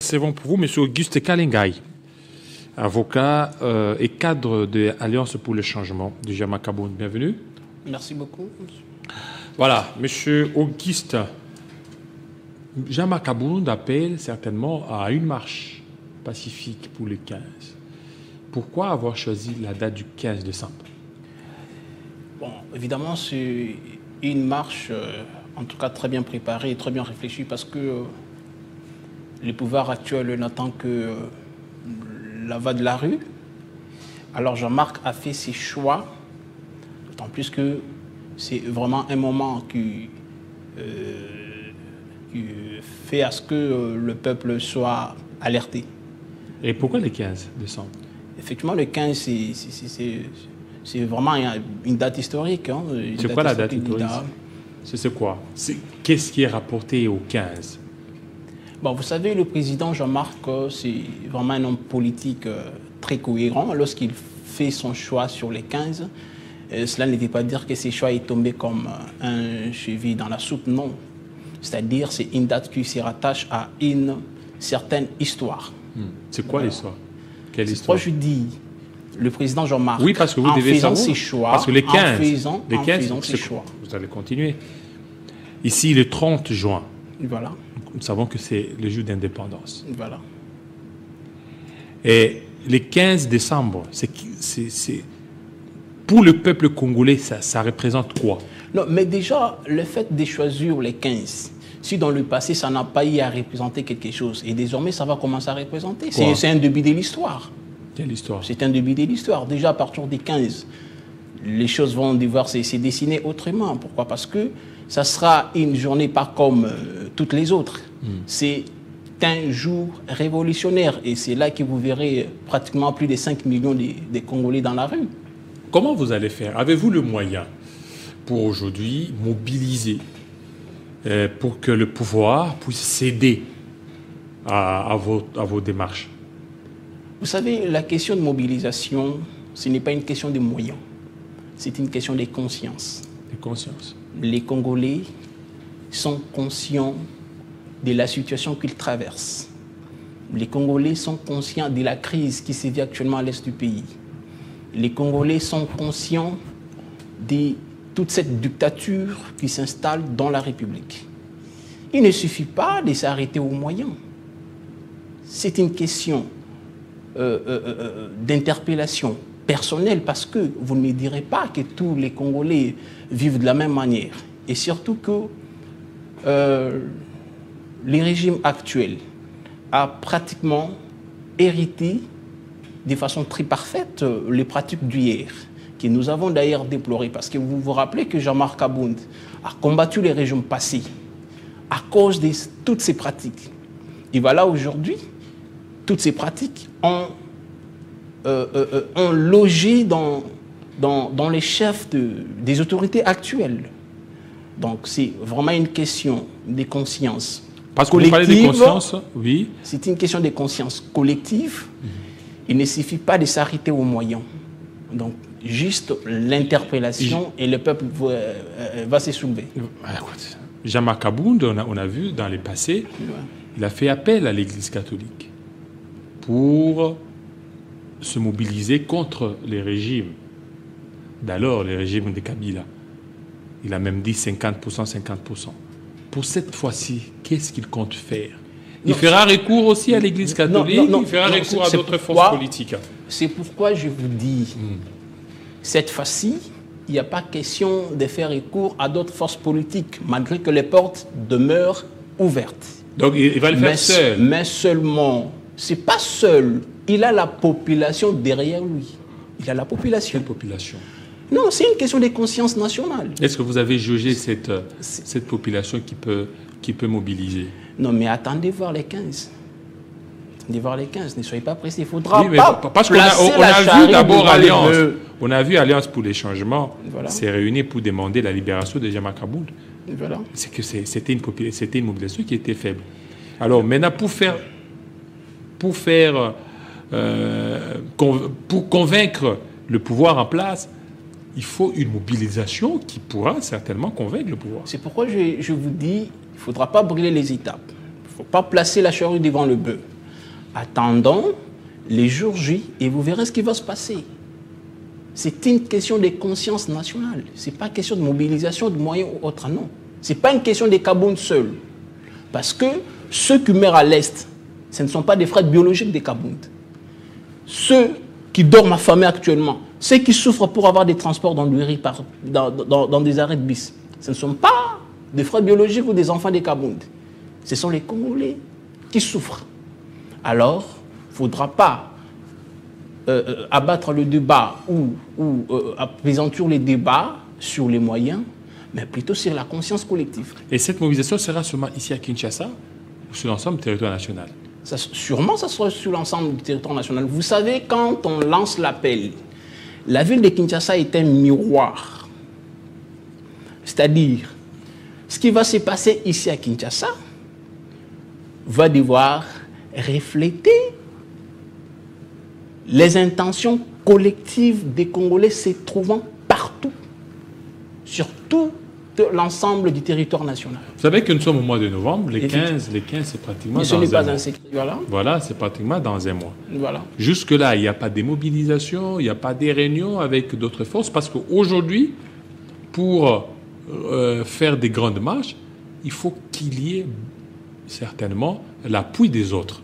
C'est bon pour vous, M. Auguste Kalingay, avocat et cadre de l'Alliance pour le changement de Jama Kaboun. Bienvenue. Merci beaucoup. Voilà, M. Auguste, Jama Kaboun appelle certainement à une marche pacifique pour le 15. Pourquoi avoir choisi la date du 15 décembre? Bon, évidemment, c'est une marche, en tout cas très bien préparée et très bien réfléchie, parce que le pouvoir actuel n'attend que la voix de la rue. Alors Jean-Marc a fait ses choix, d'autant plus que c'est vraiment un moment qui fait à ce que le peuple soit alerté. Et pourquoi le 15 décembre? Effectivement, le 15, c'est vraiment une date historique. Hein, c'est quoi la date historique? C'est quoi? Qu'est-ce qui est rapporté au 15? Bon, vous savez, le président Jean-Marc, c'est vraiment un homme politique très cohérent. Lorsqu'il fait son choix sur les 15, cela ne veut pas dire que ses choix est tombé comme un cheveu dans la soupe, non. C'est-à-dire, c'est une date qui se rattache à une certaine histoire. C'est quoi l'histoire? Quelle histoire? Moi, je dis, le président Jean-Marc, oui, parce que vous devez savoir, ses choix, parce que les 15, en faisant ses choix. Vous allez continuer. Ici, le 30 juin. Voilà. Nous savons que c'est le jour d'indépendance. Voilà. Et le 15 décembre, pour le peuple congolais, ça représente quoi? Non, mais déjà, le fait de choisir les 15, si dans le passé, ça n'a pas eu à représenter quelque chose, et désormais, ça va commencer à représenter. C'est un début de l'histoire. Quelle histoire? C'est un début de l'histoire. Déjà, à partir des 15, les choses vont devoir se dessiner autrement. Pourquoi? Parce que ça sera une journée pas comme toutes les autres. C'est un jour révolutionnaire. Et c'est là que vous verrez pratiquement plus de 5 millions de Congolais dans la rue. Comment vous allez faire? Avez-vous le moyen pour aujourd'hui mobiliser pour que le pouvoir puisse céder à vos démarches? Vous savez, la question de mobilisation, ce n'est pas une question de moyens. C'est une question de conscience. De conscience. Les Congolais sont conscients de la situation qu'ils traversent. Les Congolais sont conscients de la crise qui se vit actuellement à l'est du pays. Les Congolais sont conscients de toute cette dictature qui s'installe dans la République. Il ne suffit pas de s'arrêter aux moyens. C'est une question d'interpellation personnelle, parce que vous ne me direz pas que tous les Congolais vivent de la même manière. Et surtout que le régime actuel a pratiquement hérité de façon très parfaite les pratiques d'hier, que nous avons d'ailleurs déplorées, parce que vous vous rappelez que Jean-Marc Kaboun a combattu les régimes passés à cause de toutes ces pratiques. Et voilà, aujourd'hui, toutes ces pratiques ont logé dans les chefs des autorités actuelles. Donc c'est vraiment une question de conscience. Parce que vous parlez de conscience, oui. C'est une question de conscience collective. Il ne suffit pas de s'arrêter aux moyens. Donc juste l'interpellation et le peuple va se soulever. Jama Kaboun, on a vu dans le passé, il a fait appel à l'Église catholique pour se mobiliser contre les régimes d'alors, les régimes de Kabila. Il a même dit 50%, 50%. Pour cette fois-ci, qu'est-ce qu'il compte faire? Il fera recours aussi à l'Église catholique, il fera recours à d'autres forces politiques. C'est pourquoi je vous dis, cette fois-ci, il n'y a pas question de faire recours à d'autres forces politiques, malgré que les portes demeurent ouvertes. Donc il va le faire seul? Mais seulement, c'est pas seul. Il a la population derrière lui. Il a la population. Quelle population? Non, c'est une question de conscience nationale. Est-ce que vous avez jaugé cette population qui peut mobiliser? Non, mais attendez voir les 15. Attendez voir les 15. Ne soyez pas pressés. Il faudra parce qu'on a vu d'abord Alliance. On a vu Alliance pour les changements s'est réunie pour demander la libération de Jama Kaboun. Voilà. C'est que c'était une mobilisation qui était faible. Alors maintenant, pour convaincre le pouvoir en place, il faut une mobilisation qui pourra certainement convaincre le pouvoir. C'est pourquoi je vous dis, il ne faudra pas brûler les étapes. Il ne faut pas placer la charrue devant le bœuf. Attendons les jours J et vous verrez ce qui va se passer. C'est une question de conscience nationale. Ce n'est pas une question de mobilisation de moyens ou autre, non. Ce n'est pas une question des Kabound seuls. Parce que ceux qui meurent à l'Est, ce ne sont pas des frères biologiques des Kabound. Ceux qui dorment affamés actuellement, ceux qui souffrent pour avoir des transports dans des arrêts de bus, ce ne sont pas des frères biologiques ou des enfants des Kabound. Ce sont les Congolais qui souffrent. Alors, il ne faudra pas abattre le débat ou apaisantir les débats sur les moyens, mais plutôt sur la conscience collective. Et cette mobilisation sera seulement ici à Kinshasa ou sur l'ensemble du territoire national? Sûrement, ça sera sur l'ensemble du territoire national. Vous savez, quand on lance l'appel, la ville de Kinshasa est un miroir. C'est-à-dire, ce qui va se passer ici à Kinshasa va devoir refléter les intentions collectives des Congolais se trouvant partout, sur tout l'ensemble du territoire national. Vous savez que nous sommes au mois de novembre, les 15 c'est pratiquement mais ce n'est pas un secret, voilà. Voilà, c'est pratiquement dans un mois. Voilà. Jusque-là, il n'y a pas de mobilisation, il n'y a pas des réunions avec d'autres forces, parce qu'aujourd'hui, pour faire des grandes marches, il faut qu'il y ait certainement l'appui des autres.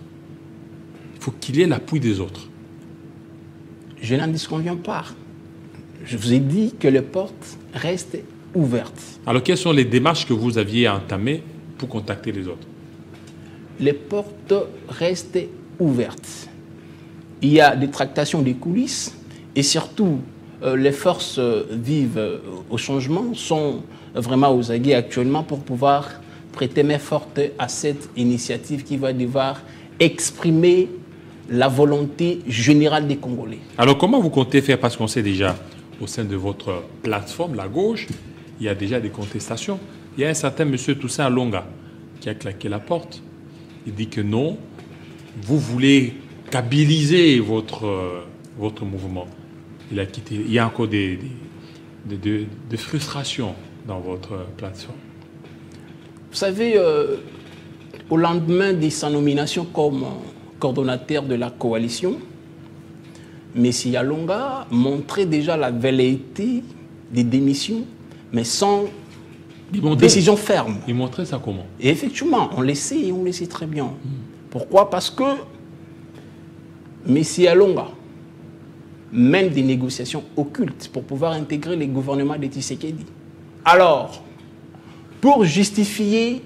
Il faut qu'il y ait l'appui des autres. Je n'en disconviens pas. Je vous ai dit que les portes restent ouvertes. Alors, quelles sont les démarches que vous aviez entamées pour contacter les autres? Les portes restent ouvertes. Il y a des tractations des coulisses et surtout, les forces vives au changement sont vraiment aux aguets actuellement pour pouvoir prêter main forte à cette initiative qui va devoir exprimer la volonté générale des Congolais. Alors, comment vous comptez faire? Parce qu'on sait déjà, au sein de votre plateforme, la gauche, il y a déjà des contestations. Il y a un certain monsieur Toussaint Longa qui a claqué la porte. Il dit que non, vous voulez kabiliser votre mouvement. Il a quitté. Il y a encore des frustrations dans votre plateforme. Vous savez, au lendemain de sa nomination comme coordonnateur de la coalition, M. Longa montrait déjà la velléité des démissions, mais sans décision ferme. Il montrait ça comment? Et effectivement, on le sait et on le sait très bien. Pourquoi? Parce que M. Longa mène des négociations occultes pour pouvoir intégrer les gouvernements de Tshisekedi. Alors, pour justifier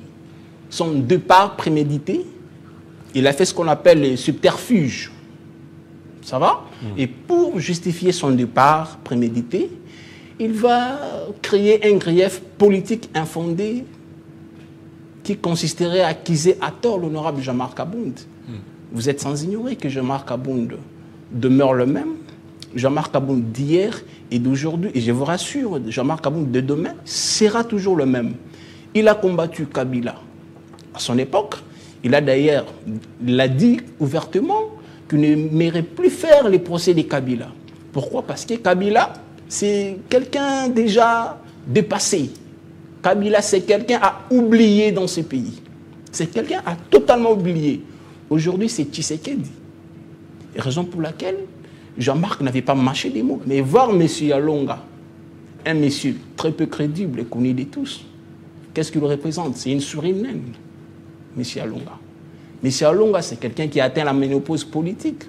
son départ prémédité, il a fait ce qu'on appelle le subterfuge. Ça va? Et pour justifier son départ prémédité, il va créer un grief politique infondé qui consisterait à accuser à tort l'honorable Jean-Marc Abound. Vous êtes sans ignorer que Jean-Marc Abound demeure le même. Jean-Marc Abound d'hier et d'aujourd'hui, et je vous rassure, Jean-Marc Abound de demain sera toujours le même. Il a combattu Kabila à son époque. Il a d'ailleurs dit ouvertement qu'il n'aimerait plus faire les procès de Kabila. Pourquoi? Parce que Kabila, c'est quelqu'un déjà dépassé. Kabila, c'est quelqu'un à oublier dans ce pays. C'est quelqu'un à totalement oublié. Aujourd'hui, c'est Tshisekedi. Raison pour laquelle Jean-Marc n'avait pas mâché des mots. Mais voir M. Longa, un monsieur très peu crédible et connu de tous, qu'est-ce qu'il représente? C'est une souris naine, M. Longa. M. Longa, c'est quelqu'un qui a atteint la ménopause politique.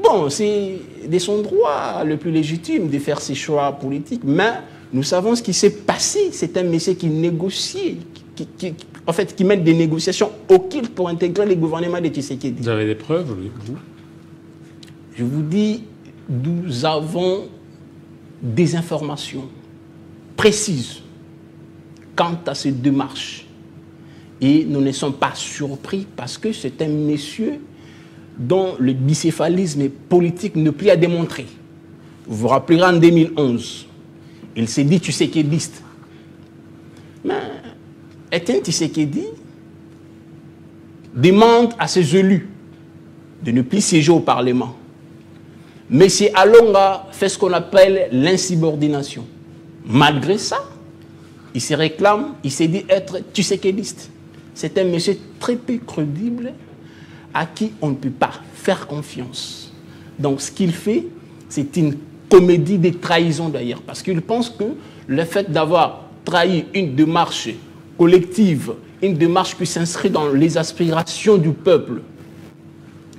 Bon, c'est de son droit le plus légitime de faire ses choix politiques, mais nous savons ce qui s'est passé. C'est un monsieur qui négocie, qui mène des négociations occultes pour intégrer les gouvernements de Tshisekedi. Vous avez des preuves, vous? Je vous dis, nous avons des informations précises quant à ces démarches. Et nous ne sommes pas surpris parce que c'est un monsieur dont le bicéphalisme politique ne plus à démontrer. Vous vous rappellerez en 2011, il s'est dit tshisekidiste. Mais Etienne Tshisekedi demande à ses élus de ne plus siéger au Parlement. M. Alonga fait ce qu'on appelle l'insubordination. Malgré ça, il se réclame, il s'est dit être tshisekidiste. C'est un monsieur très peu crédible, à qui on ne peut pas faire confiance. Donc ce qu'il fait, c'est une comédie des trahisons d'ailleurs, parce qu'il pense que le fait d'avoir trahi une démarche collective, une démarche qui s'inscrit dans les aspirations du peuple,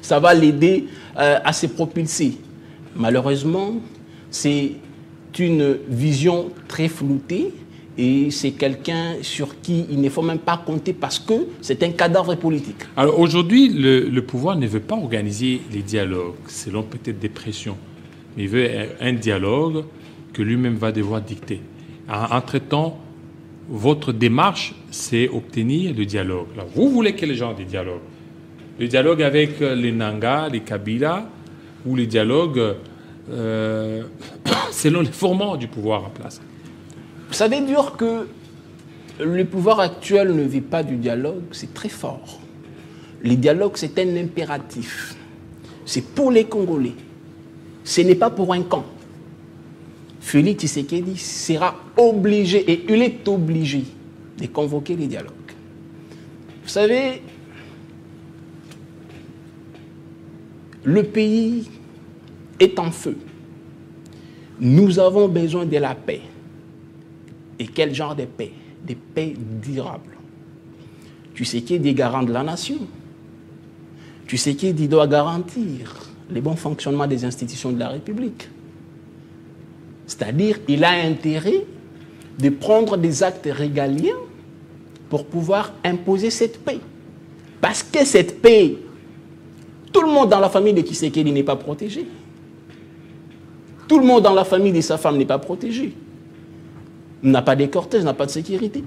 ça va l'aider à se propulser. Malheureusement, c'est une vision très floutée et c'est quelqu'un sur qui il ne faut même pas compter parce que c'est un cadavre politique. Alors aujourd'hui, le pouvoir ne veut pas organiser les dialogues, selon peut-être des pressions, mais il veut un dialogue que lui-même va devoir dicter. Entre-temps, votre démarche, c'est obtenir le dialogue. Alors, vous voulez quel genre de dialogue? Le dialogue avec les Nanga, les Kabila, ou le dialogue selon les formats du pouvoir en place? Ça veut dire que le pouvoir actuel ne vit pas du dialogue, c'est très fort. Le dialogue, c'est un impératif. C'est pour les Congolais. Ce n'est pas pour un camp. Félix Tshisekedi sera obligé, et il est obligé, de convoquer les dialogues. Vous savez, le pays est en feu. Nous avons besoin de la paix. Et quel genre de paix? Des paix durables. Tshisekedi est garant de la nation. Tshisekedi doit garantir le bon fonctionnement des institutions de la République. C'est-à-dire qu'il a intérêt de prendre des actes régaliens pour pouvoir imposer cette paix. Parce que cette paix, tout le monde dans la famille de Tshisekedi n'est pas protégé. Tout le monde dans la famille de sa femme n'est pas protégé. N'a pas de cortège, n'a pas de sécurité.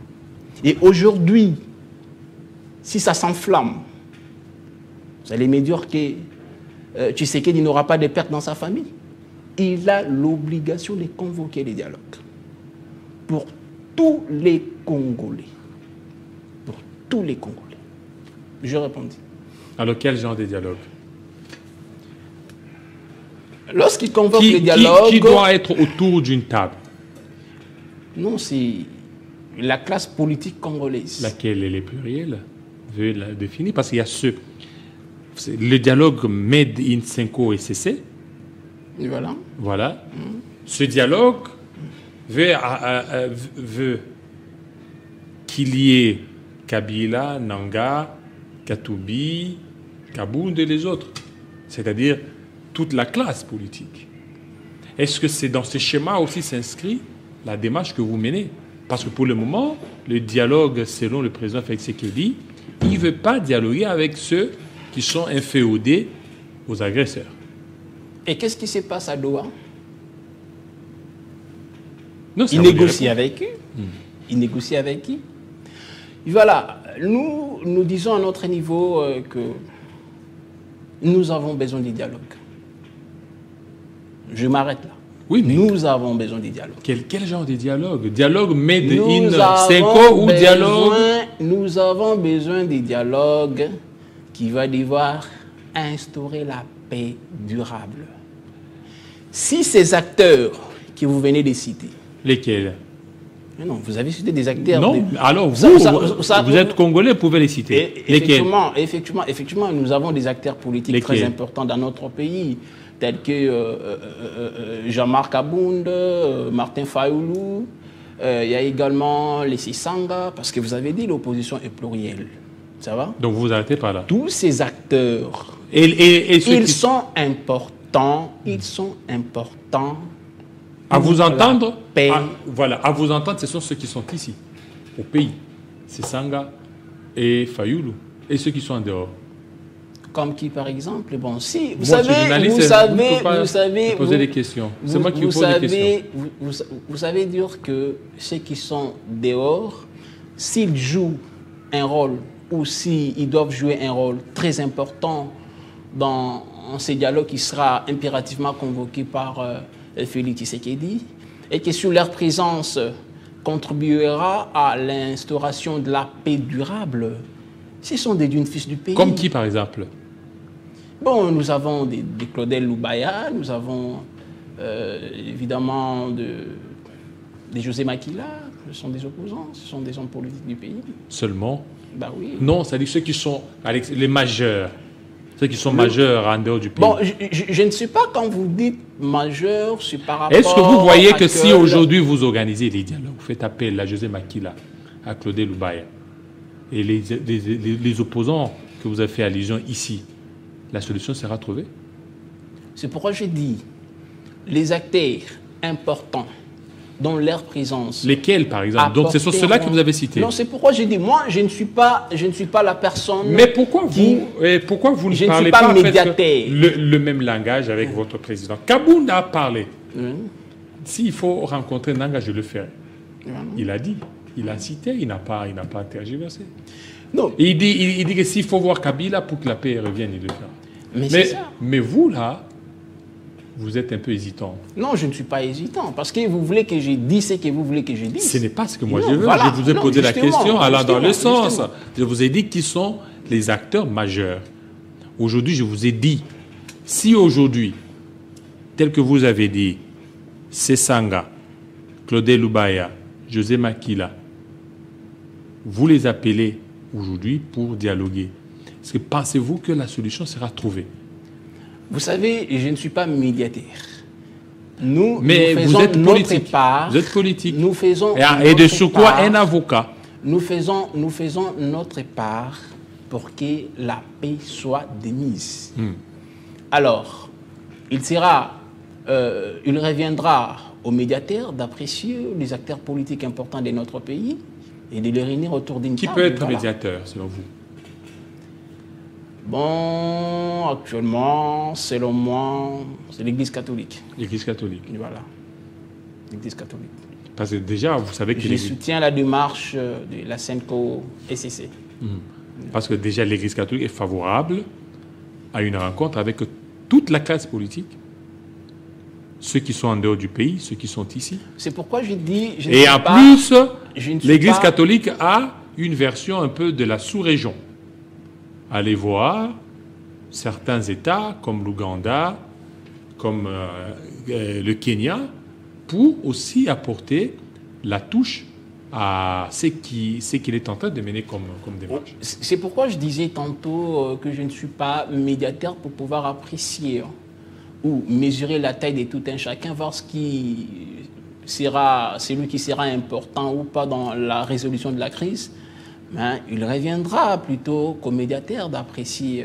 Et aujourd'hui, si ça s'enflamme, vous allez me dire que Tshisekedi n'aura pas de pertes dans sa famille. Il a l'obligation de convoquer les dialogues pour tous les Congolais. Pour tous les Congolais. Je répondis. Alors, quel genre de dialogue? Lorsqu'il convoque les dialogues... Qui doit être autour d'une table? Non, c'est la classe politique congolaise. Laquelle est les pluriels? Vous devez la définir parce qu'il y a le dialogue Made in Senko et CC. Et voilà. Voilà. Ce dialogue veut qu'il y ait Kabila, Nanga, Katoubi, Kabound et les autres. C'est-à-dire toute la classe politique. Est-ce que c'est dans ce schéma aussi s'inscrit la démarche que vous menez? Parce que pour le moment, le dialogue, selon le président Félix Tshisekedi, il ne veut pas dialoguer avec ceux qui sont inféodés aux agresseurs. Et qu'est-ce qui se passe à Doha? Non, il négocie avec qui? Il négocie avec qui? Et voilà, nous disons à notre niveau que nous avons besoin du dialogue. Je m'arrête là. Oui, mais nous avons besoin du dialogue. Quel genre de dialogue? Dialogue made in Senko ou dialogue? Nous avons besoin du dialogue qui va devoir instaurer la paix durable. Si ces acteurs que vous venez de citer... Lesquels? Non, vous avez cité des acteurs... Non, alors vous êtes Congolais, vous pouvez les citer. Effectivement, nous avons des acteurs politiques très importants dans notre pays, tels que Jean-Marc Kabound, Martin Fayoulou, il y a également les Sisanga, parce que vous avez dit l'opposition est plurielle. Ça va? Donc vous vous arrêtez par là. Tous ces acteurs, ils sont importants, À vous entendre, à vous entendre, ce sont ceux qui sont ici, au pays. C'est Sanga et Fayoulou, et ceux qui sont en dehors. Comme qui, par exemple? Bon, si, vous savez, poser des questions. C'est moi qui vous pose des questions. Vous savez dire que ceux qui sont dehors, s'ils jouent un rôle ou s'ils doivent jouer un rôle très important dans ces dialogues qui sera impérativement convoqué par Félix Tshisekedi, et que sur leur présence contribuera à l'instauration de la paix durable, ce sont des d'une fils du pays. Comme qui, par exemple? Bon, nous avons des Claudel Loubaya, nous avons évidemment des José Makila, ce sont des opposants, ce sont des hommes politiques du pays. Seulement? Bah oui. Non, c'est-à-dire ceux qui sont les majeurs. ceux qui sont majeurs en dehors du pays. Bon, je ne sais pas quand vous dites majeur, c'est par rapport. Est-ce que vous voyez que si aujourd'hui vous organisez des dialogues, vous faites appel à José Makila, à Claude Lubaya, et les opposants que vous avez fait allusion ici, la solution sera trouvée? C'est pourquoi j'ai dit les acteurs importants dans leur présence. Lesquels, par exemple? Donc, ce sont ceux-là que vous avez cités. Non, c'est pourquoi j'ai dit, moi, je ne suis pas la personne. Mais pourquoi vous ne parlez pas le même langage avec votre président? Kabound a parlé. S'il faut rencontrer Nanga, je le ferai. Il a dit, il a cité, il n'a pas tergiversé. Non. Il dit que s'il faut voir Kabila pour que la paix revienne, il le fera. Mais vous, là, vous êtes un peu hésitant. Non, je ne suis pas hésitant. Parce que vous voulez que je dise ce que vous voulez que je dise. Ce n'est pas ce que moi je veux. Voilà. Je vous ai posé la question allant dans le sens. Je vous ai dit qui sont les acteurs majeurs. Aujourd'hui, je vous ai dit, si aujourd'hui, tel que vous avez dit, Sesanga, Claude Lubaya, José Makila, vous les appelez aujourd'hui pour dialoguer. Est-ce que pensez-vous que la solution sera trouvée? Vous savez, je ne suis pas médiateur. Nous vous faisons êtes politique. Notre part. Vous êtes politique. Nous faisons et de sur quoi un avocat? Nous faisons notre part pour que la paix soit démise. Alors, il reviendra aux médiateurs d'apprécier les acteurs politiques importants de notre pays et de les réunir autour d'une table. Qui peut être médiateur, selon vous? Bon, actuellement, selon moi, c'est l'Église catholique. L'Église catholique. Voilà. L'Église catholique. Parce que déjà, vous savez que je soutiens la démarche de la SENCO SCC. Parce que déjà, l'Église catholique est favorable à une rencontre avec toute la classe politique, ceux qui sont en dehors du pays, ceux qui sont ici. C'est pourquoi je dis... Et en plus, l'Église catholique a une version un peu de la sous-région. Allez voir certains États comme l'Ouganda, comme le Kenya, pour aussi apporter la touche à ce qu'il est en train de mener comme démarche. C'est pourquoi je disais tantôt que je ne suis pas médiateur pour pouvoir apprécier ou mesurer la taille de tout un chacun, voir celui qui sera important ou pas dans la résolution de la crise. Mais il reviendra plutôt qu'aux médiateurs d'apprécier,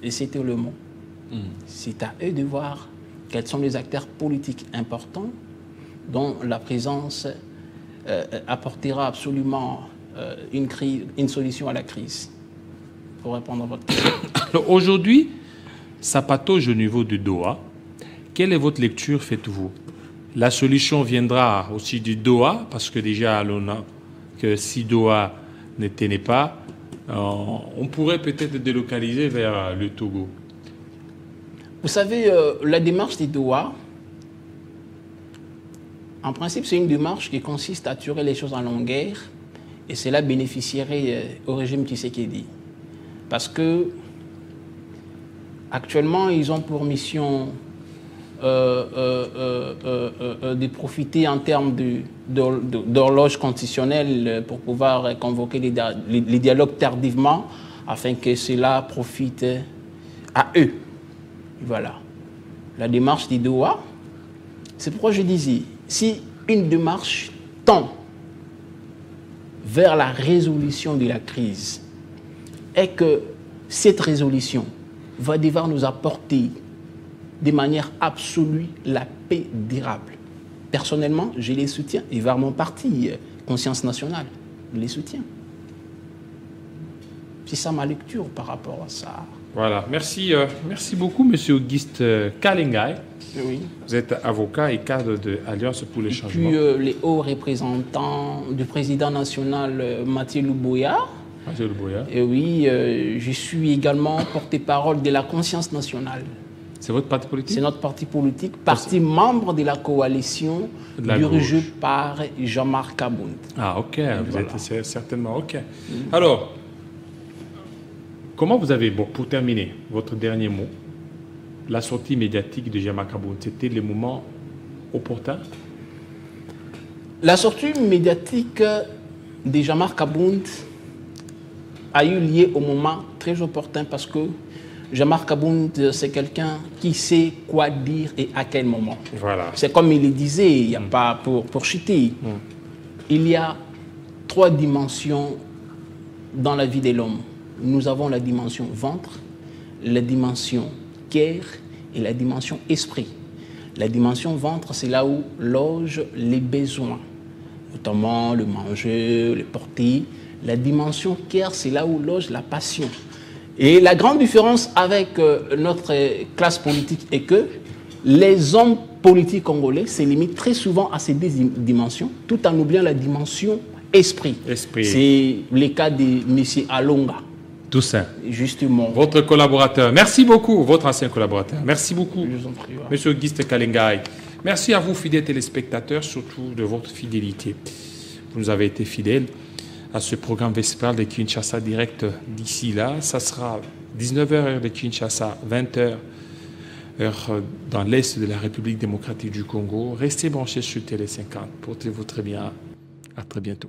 et c'était le mot. C'est à eux de voir quels sont les acteurs politiques importants dont la présence apportera absolument une solution à la crise. Pour répondre à votre question. Alors aujourd'hui, ça patauge au niveau du Doha. Quelle est votre lecture, faites-vous? La solution viendra aussi du Doha, parce que déjà, on a que si Doha ne tenait pas, on pourrait peut-être délocaliser vers le Togo. Vous savez, la démarche des Doha, en principe, c'est une démarche qui consiste à tirer les choses en longueur et cela bénéficierait au régime Tshisekedi. Parce que actuellement, ils ont pour mission de profiter en termes d'horloge constitutionnelle pour pouvoir convoquer les dialogues tardivement afin que cela profite à eux. Voilà. La démarche des Doha, c'est pourquoi je disais, si une démarche tend vers la résolution de la crise et que cette résolution va devoir nous apporter de manière absolue la paix durable. Personnellement, je les soutiens. Et vers mon parti, Conscience Nationale, je les soutiens. C'est ça ma lecture par rapport à ça. Voilà. Merci beaucoup, M. Auguste Kalengai. Oui. Vous êtes avocat et cadre de Alliance pour les changements. Puis les hauts représentants du président national Mathieu Luboya. Mathieu Luboya. Et oui, je suis également porte-parole de la Conscience Nationale. C'est votre parti politique? C'est notre parti politique, parti membre de la coalition dirigée par Jean-Marc Kabound. Ah, ok. Vous êtes certainement ok. Alors, comment vous avez, pour terminer, votre dernier mot, la sortie médiatique de Jean-Marc Kabound, c'était le moment opportun? La sortie médiatique de Jean-Marc Kabound a eu lieu au moment très opportun parce que Jean-Marc Abound, c'est quelqu'un qui sait quoi dire et à quel moment. Voilà. C'est comme il le disait, il n'y a pas pour chuter. Il y a 3 dimensions dans la vie de l'homme. Nous avons la dimension ventre, la dimension cœur et la dimension esprit. La dimension ventre, c'est là où logent les besoins, notamment le manger, le porter. La dimension cœur, c'est là où loge la passion. Et la grande différence avec notre classe politique est que les hommes politiques congolais se limitent très souvent à ces 2 dimensions, tout en oubliant la dimension esprit. C'est le cas de M. Alonga. Toussaint. Justement. Votre collaborateur. Merci beaucoup, votre ancien collaborateur. Merci beaucoup, Je vous en prie, ouais. Monsieur Auguste Kalengai. Merci à vous, fidèles téléspectateurs, surtout de votre fidélité. Vous nous avez été fidèles à ce programme Vespral de Kinshasa Direct d'ici là. Ça sera 19h heure de Kinshasa, 20h heure dans l'Est de la République démocratique du Congo. Restez branchés sur Télé 50. Portez-vous très bien. À très bientôt.